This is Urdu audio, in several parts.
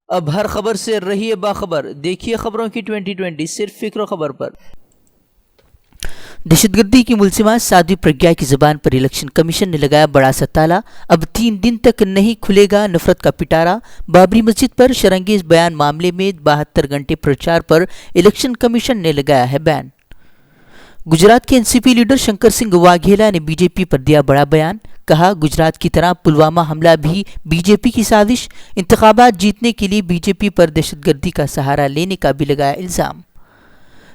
اب ہر خبر سے رہیے باخبر، دیکھیے خبروں کی 2020 صرف فکر و خبر پر۔ دہشت گردی کی ملزمہ سادھوی پرگیا کی زبان پر الیکشن کمیشن نے لگایا بڑا سا تالا، اب 3 دن تک نہیں کھلے گا نفرت کا پٹارا۔ بابری مسجد پر شرانگیز بیان معاملے میں 72 گھنٹے پرچار پر الیکشن کمیشن نے لگایا ہے بین۔ گجرات کے NCP لیڈر شنکر سنگھ واگھیلا نے بی جے پی پر دیا بڑا بیان، کہا گجرات کی طرح پلوامہ حملہ بھی بی جے پی کی سازش، انتخابات جیتنے کے لیے بی جے پی پر دہشت گردی کا سہارا لینے کا بھی لگایا الزام۔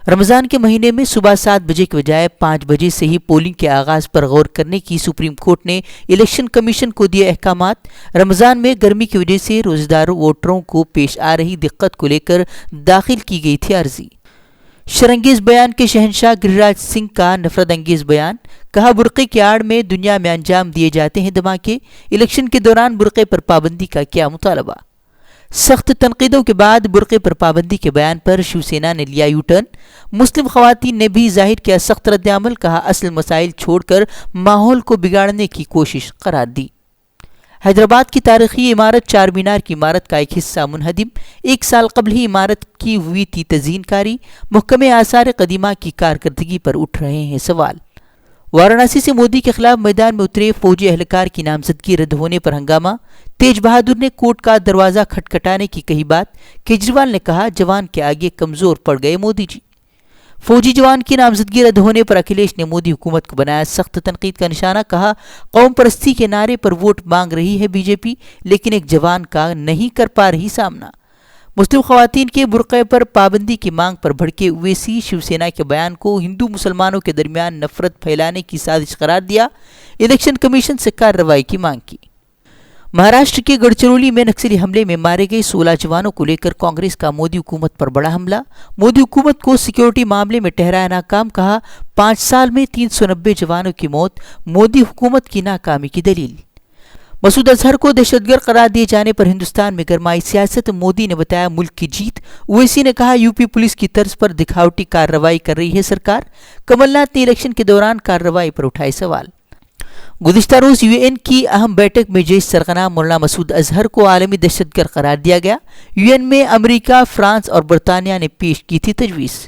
رمضان کے مہینے میں صبح 7 بجے کے بجائے 5 بجے سے ہی پولنگ کے آغاز پر غور کرنے کی سپریم کورٹ نے الیکشن کمیشن کو دیے احکامات۔ رمضان میں گرمی کی وجہ سے روزہ دار ووٹروں کو پیش آ رہی دقت کو لے کر داخل کی گئی تھی عرضی۔ شرانگیز بیان کے شہنشاہ گریراج سنگھ کا نفرت انگیز بیان، کہا برقعے کی آڑ میں دنیا میں انجام دیے جاتے ہیں دھماکے، الیکشن کے دوران برقعے پر پابندی کا کیا مطالبہ۔ سخت تنقیدوں کے بعد برقعے پر پابندی کے بیان پر شیو سینا نے لیا یو ٹرن، مسلم خواتین نے بھی ظاہر کیا سخت رد عمل، کہا اصل مسائل چھوڑ کر ماحول کو بگاڑنے کی کوشش قرار دی۔ حیدرآباد کی تاریخی عمارت چار مینار کی عمارت کا ایک حصہ منہدم، 1 سال قبل ہی عمارت کی ہوئی تھی تزئین کاری، محکمہ آثار قدیمہ کی کارکردگی پر اٹھ رہے ہیں سوال۔ وارانسی سے مودی کے خلاف میدان میں اترے فوجی اہلکار کی نامزدگی رد ہونے پر ہنگامہ، تیج بہادر نے کورٹ کا دروازہ کھٹکھٹانے کی کہی بات، کیجریوال نے کہا جوان کے آگے کمزور پڑ گئے مودی جی۔ فوجی جوان کی نامزدگی رد ہونے پر اکھلیش نے مودی حکومت کو بنایا سخت تنقید کا نشانہ، کہا قوم پرستی کے نعرے پر ووٹ مانگ رہی ہے بی جے پی، لیکن ایک جوان کا نہیں کر پا رہی سامنا۔ مسلم خواتین کے برقعے پر پابندی کی مانگ پر بھڑکے اویسی، شیو سینا کے بیان کو ہندو مسلمانوں کے درمیان نفرت پھیلانے کی سازش قرار دیا، الیکشن کمیشن سے کارروائی کی مانگ کی۔ مہاراشٹر کے گڑچرولی میں نکسلی حملے میں مارے گئے 16 جوانوں کو لے کر کانگریس کا مودی حکومت پر بڑا حملہ، مودی حکومت کو سیکیورٹی معاملے میں ٹھہرایا ناکام، کہا 5 سال میں 390 جوانوں کی موت مودی حکومت کی ناکامی کی دلیل۔ مسعود اظہر کو دہشت گرد قرار دیے جانے پر ہندوستان میں گرمائی سیاست، مودی نے بتایا ملک کی جیت، اویسی نے کہا یو پی پولیس کی طرز پر دکھاوٹی کارروائی کر رہی ہے سرکار، کمل ناتھ نے الیکشن کے دوران کارروائی پر اٹھائے سوال۔ گزشتہ روز UN کی اہم بیٹھک میں جیش سرغنہ مولانا مسعود اظہر کو عالمی دہشت گرد قرار دیا گیا، UN میں امریکہ، فرانس اور برطانیہ نے پیش کی تھی تجویز۔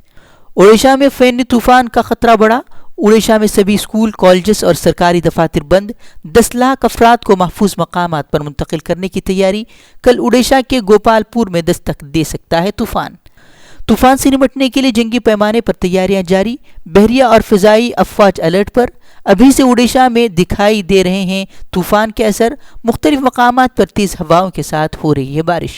اڑیسہ میں فینی طوفان کا خطرہ بڑھا، اڑیسہ میں سبھی اسکول، کالجز اور سرکاری دفاتر بند، 10 لاکھ افراد کو محفوظ مقامات پر منتقل کرنے کی تیاری، کل اڑیسہ کے گوپال پور میں دستک دے سکتا ہے طوفان سے نمٹنے کے لیے جنگی پیمانے پر تیاریاں جاری، بحریہ اور فضائی افواج الرٹ پر، ابھی سے اڑیسہ میں دکھائی دے رہے ہیں طوفان کے اثر، مختلف مقامات پر تیز ہواؤں کے ساتھ ہو رہی ہے بارش۔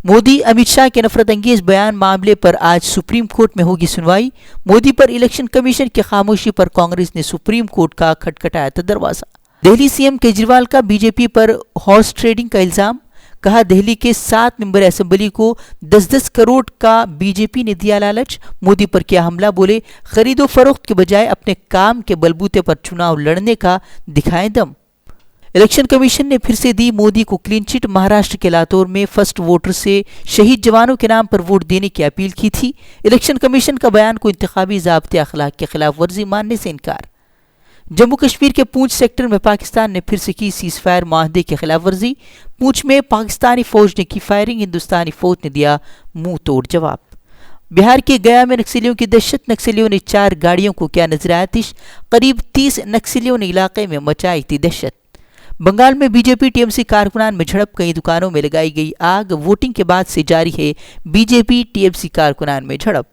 مودی امت شاہ کے نفرت انگیز بیان معاملے پر آج سپریم کورٹ میں ہوگی سنوائی، مودی پر الیکشن کمیشن کی خاموشی پر کانگریس نے سپریم کورٹ کا کھٹکھٹایا تھا دروازہ۔ دہلی CM کیجریوال کا بی جے پی پر ہارس ٹریڈنگ کا الزام، کہا دہلی کے 7 ممبر اسمبلی کو 10-10 کروڑ کا بی جے پی نے دیا لالچ، مودی پر کیا حملہ، بولے خرید و فروخت کے بجائے اپنے کام کے بلبوتے پر چناؤ لڑنے کا دکھائیں دم۔ الیکشن کمیشن نے پھر سے دی مودی کو کلین چٹ، مہاراشٹر کے لاتور میں فرسٹ ووٹر سے شہید جوانوں کے نام پر ووٹ دینے کی اپیل کی تھی، الیکشن کمیشن کا بیان کو انتخابی ضابطۂ اخلاق کی خلاف ورزی ماننے سے انکار۔ جموں کشمیر کے پونچھ سیکٹر میں پاکستان نے پھر سے کی سیز فائر معاہدے کی خلاف ورزی، پونچھ میں پاکستانی فوج نے کی فائرنگ، ہندوستانی فوج نے دیا منہ توڑ جواب۔ بہار کے گیا میں نکسلیوں کی دہشت، نکسلیوں نے 4 گاڑیوں کو کیا نظر آتش، قریب 30 نکسلیوں نے علاقے میں مچائی تھی دہشت۔ بنگال میں بی جے پی TMC کارکنان میں جھڑپ، کئی دکانوں میں لگائی گئی آگ، ووٹنگ کے بعد سے جاری ہے بی جے پی TMC کارکنان میں جھڑپ۔